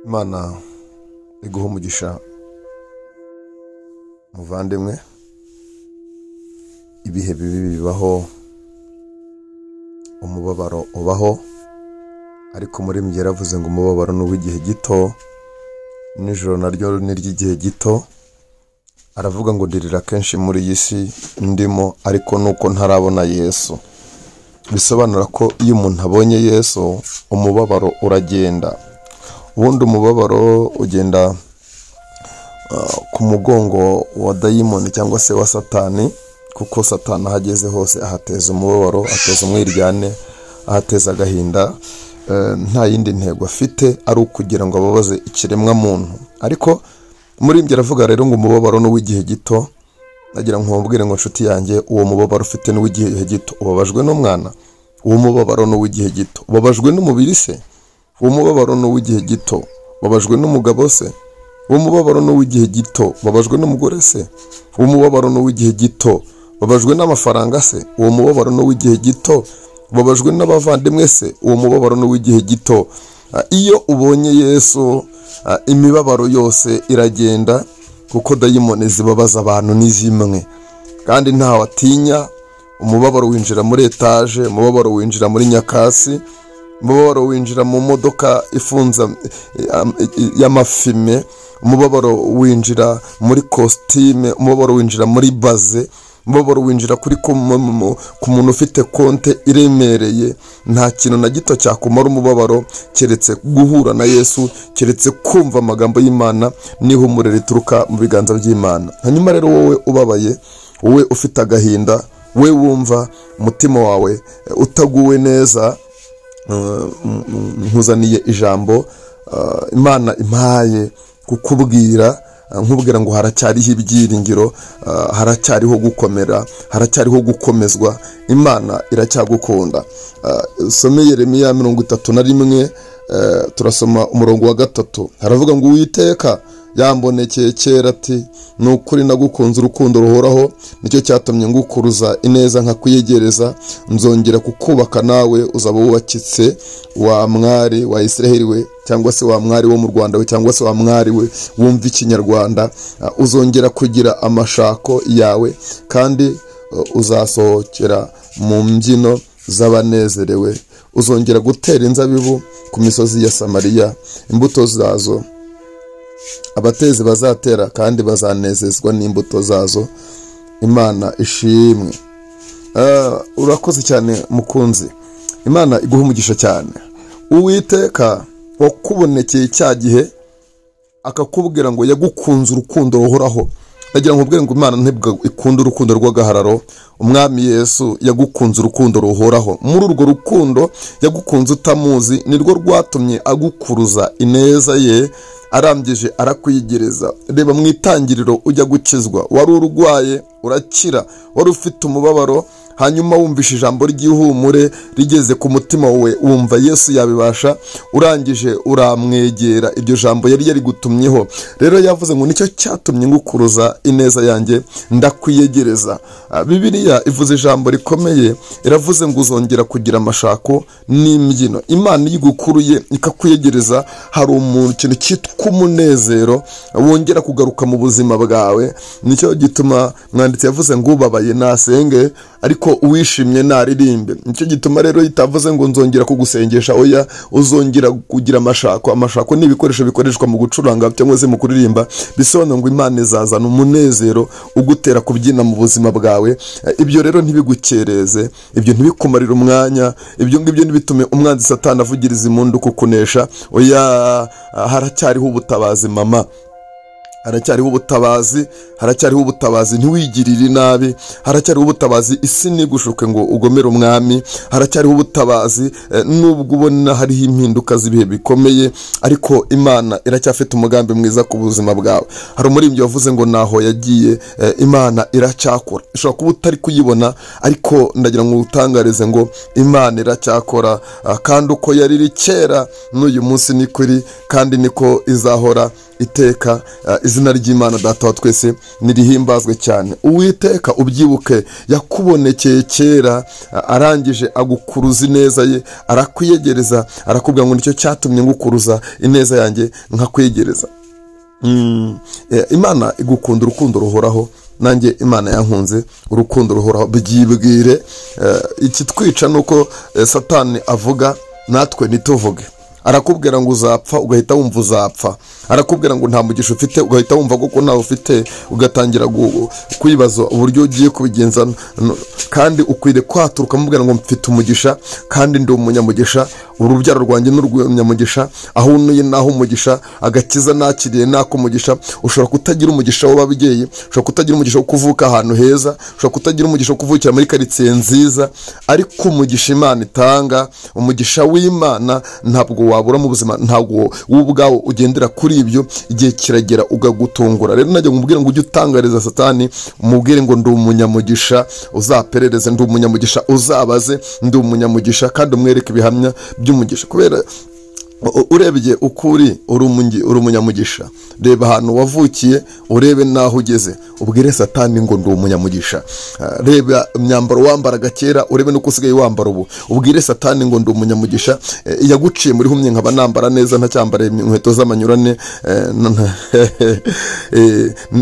Imana iguha umugisha muvandimwe. Ibihe bibi bibaho, umubabaro ubaho, ariko muri mwe yaravuze ngo umubabaro ni uw'igihe gito, nijoro naryo ni ry'igihe gito. Aravuga ngo ndirira kenshi muri iyi si ndimo, ariko nuko ntarabona Yesu. Bisobanura ko iyo umuntu abonye Yesu umubabaro uragenda. Ubundi umubabaro ugenda ku mugongo wa dayimoni cyangwa se wa Satani, kuko Satani ahageze hose ahateza umubabaro, ateza umwiryane, ahateza agahinda. Nta yindi ntego afite ari ukugira ngo ababaze ikiremwa muntu. Ariko muri ibyo aravuga rero ngo umubabaro ni uw'igihe gito. Nagira ngo nkubwire ngo nshuti yanjye, uwo mubabaro ufite ni uw'igihe gito. Ubabajwe n'umwana, uwo mubabaro ni uw'igihe gito. Ubabajwe n'umubiri se, uwo mubabaro ni uw'igihe gito. Ubabajwe n'umugabo se, uwo mubabaro ni uw'igihe gito. Ubabajwe n'umugore se, uwo mubabaro ni uw'igihe gito. Ubabajwe n'amafaranga se, uwo mubabaro ni uw'igihe gito. Ubabajwe n'abavandimwe se, uwo mubabaro ni uw'igihe gito. Iyo ubonye Yesu imibabaro yose iragenda, kuko dayimoni zibabaza abantu ni zimwe kandi ntawe atinya. Umubabaro winjira muri etaje, umubabaro winjira muri nyakasi, umubabaro winjira mu modoka ifunza y'amafime, umubabaro winjira muri kositime, umubabaro winjira muri baze, umubabaro winjira kuri ku muntu ufite konte iremereye. Nta kintu na gito cyakumara umubabaro keretse guhura na Yesu, keretse kumva amagambo y'Imana n'ihumure rituruka mu biganza by'Imana. Hanyuma rero wowe ubabaye, wowe ufite agahinda, we wumva umutima wawe utaguwe neza, nkuzaniye ijambo Imana impaye kukubwira, nkubwira ngo haracyariho ibyiringiro, haracyariho gukomera, haracyariho gukomezwa. Imana iracyagukunda. Some Yeremiya 31, turasoma umurongo wa 3. Haravuga ngo Uwiteka yambonekeye kera ati, ni ukuri nagukunze urukundo ruhoraho, nicyo cyatumye ngukuruza ineza nkakwiyegereza. Nzongera kukubaka, nawe uzaba wubakitse, wa mwari wa Israheli we, cyangwa se wa mwari wo mu Rwanda we, cyangwa se wa mwari we wumva ikinyarwanda. Uzongera kugira amashako yawe, kandi uzasohokera mu mbyino z'abanezerewe. Uzongera gutera inzabibu ku misozi ya Samariya, imbuto zazo abatezi bazatera, kandi bazanezezwa n'imbuto zazo. Imana ishimwe. Urakoze cyane mukunzi. Imana iguha umugisha cyane. Uwiteka wakubonekeye cya gihe akakubwira ngo yagukunze urukundo ruhoraho. Nagira ngo nkubwire ngo Imana ntibwo ikunda urukundo rw'agahararo. Umwami Yesu yagukunze urukundo ruhoraho. Muri urwo rukundo yagukunze utamuzi, nirwo rwatumye agukuruza ineza ye, arambyeje arakwiyegereza. Reba mu itangiriro ujya gukizwa, wari urwaye urakira, wari ufite umubabaro, hanyuma wumvishe ijambo ry'ihumure rigeze ku mutima wawe, wumva Yesu yabibasha, urangije uramwegera. Iryo jambo yari yarigutumyeho. Rero yavuze ngo nicyo cyatumye ngukuruza ineza yanjye, ndakwiyegereza. Bibiliya ivuze ijambo rikomeye, iravuze ngo uzongera kugira amashako n'imbyino. Imana igukuruye ikakwiyegereza, hari ikintu cyitwa umunezero wongera kugaruka mu buzima bwawe. Nicyo gituma mwanditsi yavuze ngo ubabaye nasenge, ariko uwishimye naririmbe. Nicyo gituma rero itavuze ngo nzongera kugusengesha, oya, uzongera kugira amashako. Amashako ni ibikoresho bikoreshwa mu gucuranga cyangwa se mu kuririmba. Bisobanura ngo Imana izazana umunezero ugutera kubyina mu buzima bwawe. Ibyo rero ntibigukereze, ibyo ntibikumarire umwanya, ibyo ngibyo ntibitume umwanzi Satani avugiriza impundu kukunesha. Oya, haracyariho ubutabazi mama, haracyariho ubutabazi, haracyariho ubutabazi. Ntiwigirire nabi, haracyariho ubutabazi. Isi nigushuke ngo ugomere umwami, haracyariho ubutabazi. Nubwo ubona hariho impinduka z'ibihe bikomeye, ariko Imana iracyafite umugambi mwiza ku buzima bwawe. Hari umuririmbyi wavuze ngo naho yagiye Imana iracyakora. Ishobora kuba utari kuyibona, ariko ndagira ngo utangarize ngo Imana iracyakora, kandi uko yariri kera n'uyu munsi niko iri, kandi niko izahora iteka. izina ry'Imana data wa twese nirihimbazwe cyane. Uwiteka ubyibuke yakubonekeye kera, arangije agukuruza ineza ye, arakwiyegereza, arakubwira ngo nicyo cyatumye ngukuruza ineza yanjye nkakwiyegereza. Imana igukunda urukundo ruhoraho, nanjye Imana yankunze urukundo ruhoraho. Byibwire. Ikitwica nuko Satani avuga natwe ntituvuge. Arakubwira ngo uzapfa, ugahita wumva uzapfa. Arakubwira ngo nta mugisha ufite, ugahita wumva ko ntawe ufite, ugatangira kwibaza uburyo ugiye kubigenza. Kandi ukwiriye kwaturuka mubwira ngo mfite umugisha kandi ndi umunyamugisha, urubyaro rwanjye n'urw'umunyamugisha, aho unuye naho umugisha, agakiza nakiriye nako umugisha. Ushobora kutagira umugisha w'ababyeyi, ushobora kutagira umugisha wo kuvuka ahantu heza, ushobora kutagira umugisha wo kuvukira muri karitsiye nziza, ariko umugisha Imana itanga, umugisha w'Imana ntabwo wabura mu buzima, ntabwo wowe ubwawe ugendera kuri ibyo, igihe kiragera ugagutungura. Rero najya kumubwira ngo ujye utangariza Satani, umubwire ngo ndi umunyamugisha, uzaperereze, ndi umunyamugisha, uzabaze, ndi umunyamugisha, kandi umwereke ibihamya by'umugisha. Kubera urebye ukuri uri umunyamugisha, reba ahantu wavukiye, urebe naho ugeze, ubwire Satani ngo ndi umunyamugisha. Reba imyambaro wambaraga kera, urebe nuko usigaye wambara ubu, ubwire Satani ngo ndi umunyamugisha. Yaguciye muri humye nkaba nambara neza, ntacyambara inkweto z'amanyurane,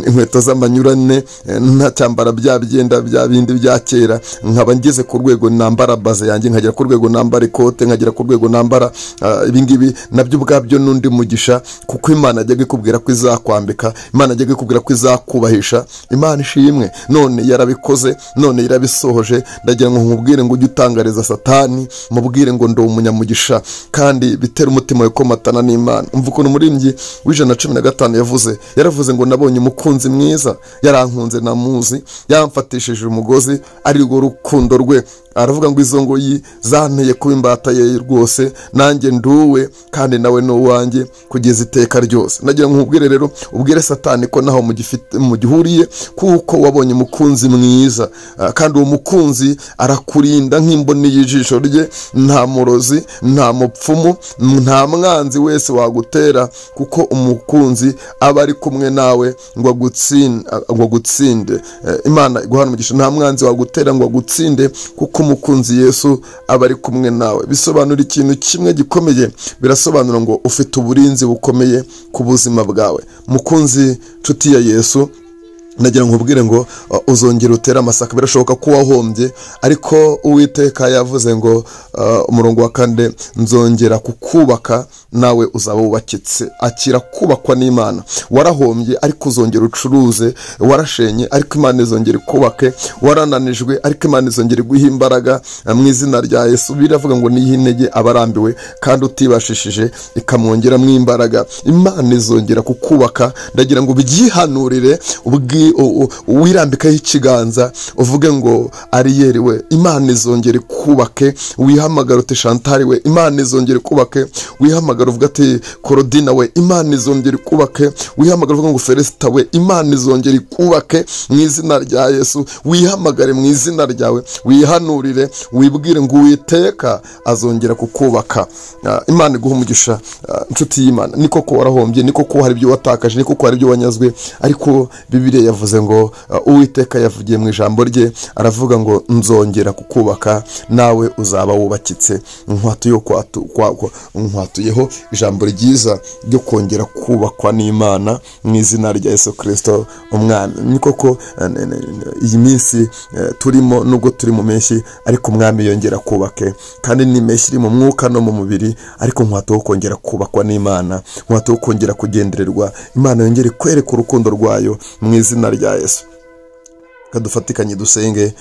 inkweto z'amanyurane, ntacyambara bya byenda bya bindi bya kera, nkaba ngeze ku rwego nambara baze yanjye, nkagera ku rwego nambara ikote, nkagera ku rwego nambara ibingibi. Nabyo ubwabyo n'undi mugisha, kuko Imana ajyaga ikubwira ko izakwambika, Imana ajyaga ikubwira ko izakubahisha. Imana ishimwe, none yarabikoze, none yarabisohoje. Ndagira ngo nkubwire ngo ujye utangariza Satani, mubwire ngo ndi umunyamugisha, kandi bitera umutima we komatana n'Imana. Umva ukuntu umuririmbyi w'115 yaravuze ngo nabonye umukunzi mwiza, yarankunze namuzi, yamfatishije umugozi, ari rwo rukundo rwe. Aravuga ngo izo ngoyi zanteye kuba imbata ye rwose, nanjye nduwe kandi nawe ni uwanjye kugeza iteka ryose. Nagira ngo nkubwire rero, ubwire Satani ko naho mugihuriye, kuko wabonye umukunzi mwiza, kandi uwo mukunzi arakurinda nk'imboni y'ijisho rye. Nta murozi, nta mupfumu, nta mwanzi wese wagutera, kuko umukunzi aba ari kumwe nawe ngo agutsinde. Imana iguhana umugisha. Nta mwanzi wagutera ngo agutsinde, kuko umukunzi Yesu aba ari kumwe nawe. Bisobanura ikintu kimwe gikomeye, birasobanura ngo ufite uburinzi bukomeye ku buzima bwawe. Mukunzi nshuti ya Yesu, nagira ngo nkubwire ngo uzongera utera amasaka. Birashoboka ko wahombye, ariko Uwiteka yavuze ngo umurongo wa 4, nzongera kukubaka nawe uzaba wubakitse. Akira kubakwa n'Imana. Warahombye ariko uzongera ucuruze, warashenye ariko Imana izongera ikubake, warananijwe ariko Imana izongera iguha imbaraga mu izina rya Yesu. Biravuga ngo niyihe intege abarambiwe, kandi utibashishije ikamwongeramo imbaraga. Imana izongera kukubaka. Ndagira ngo byihanurire, wirambikaho ikiganza, uvuge ngo Ariyeli we, Imana izongera ikubake. Wihamagara uti Chantal we, Imana izongera ikubake. Wihamagara uvuga ati Korodina we, Imana izongera ikubake. Wihamagara uvuga ngo Felicita we, Imana izongera ikubake mu izina rya Yesu. Wihamagare mu izina ryawe, wihanurire, wibwire ngo Uwiteka azongera kukubaka. Imana iguha umugisha nshuti y'Imana. Niko ko warahombye, niko ko hari ibyo watakaje, niko ko hari ibyo wanyazwe, ariko Bibiliya yavuze ngo Uwiteka yavugiye mu ijambo rye, aravuga ngo nzongera kukubaka nawe uzaba wubakitse. Nkwatuyeho ijambo ryiza ryo kongera kubakwa n'Imana mu izina rya Yesu Kristo umwami. Niko ko iyi minsi turimo, nubwo turi mu mpeshyi, ariko umwami yongera kubake, kandi ni impeshyi iri mu mwuka no mu mubiri, ariko nkwatuyeho kongera kubakwa n'Imana, nkwatuyeho kongera kugendererwa. Imana yongere kwereka urukundo rwayo mu izina rya Yesu. Kadufatikanye dusenge,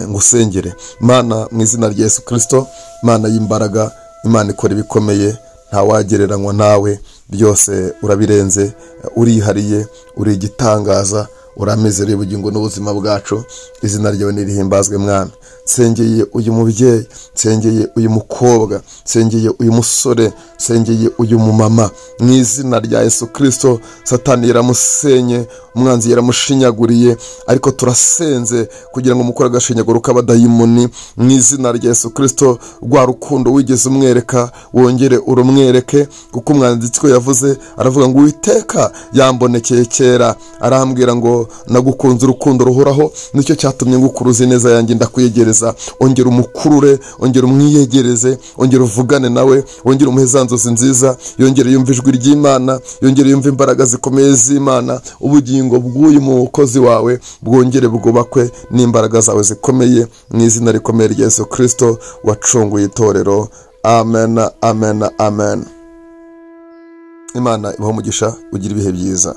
ngusengere. Mana mu izina rya Yesu Kristo, Mana y'imbaraga, Imana ikora ibikomeye, nta wagereranywa nawe. Byose urabirenze, urihariye, uri igitangaza, uramezereye ubugingo n'ubuzima bwacu. Izina ryawe nirihimbazwe mwami. Nsengeye uyu mubyeyi, nsengeye uyu mukobwa, nsengeye uyu musore, nsengeye uyu mumama, mu izina rya Yesu Kristo. Satani yaramusenye, umwanzi yaramushinyaguriye, ariko turasenze kugira ngo mukore agashinyaguro k'abadayimoni mu izina rya Yesu Kristo. Rwa rukundo wigeze umwereka wongere urumwereke, kuko umwanditsi ko yavuze, aravuga ngo Uwiteka yambonekeye kera, arambwira ngo nagukunze urukundo ruhoraho, nicyo cyatumye ngukuruza ineza yanjye ndakwiyegereza. Ongera umukurure, ongera umwiyegereze, ongera uvugane nawe, ongera umuhezanzozi nziza, yongere yumva ijwi ry'Imana, yongere yumva imbaraga zikomeye z'Imana. Ubugingo bw'uyu mukozi wawe bwongere bwubakwe n'imbaraga zawe zikomeye, mu izina rikomeye rya Yesu Kristo wacunguye itorero. Amen, amen, amen. Imana ibahe umugisha, ugira ibihe byiza.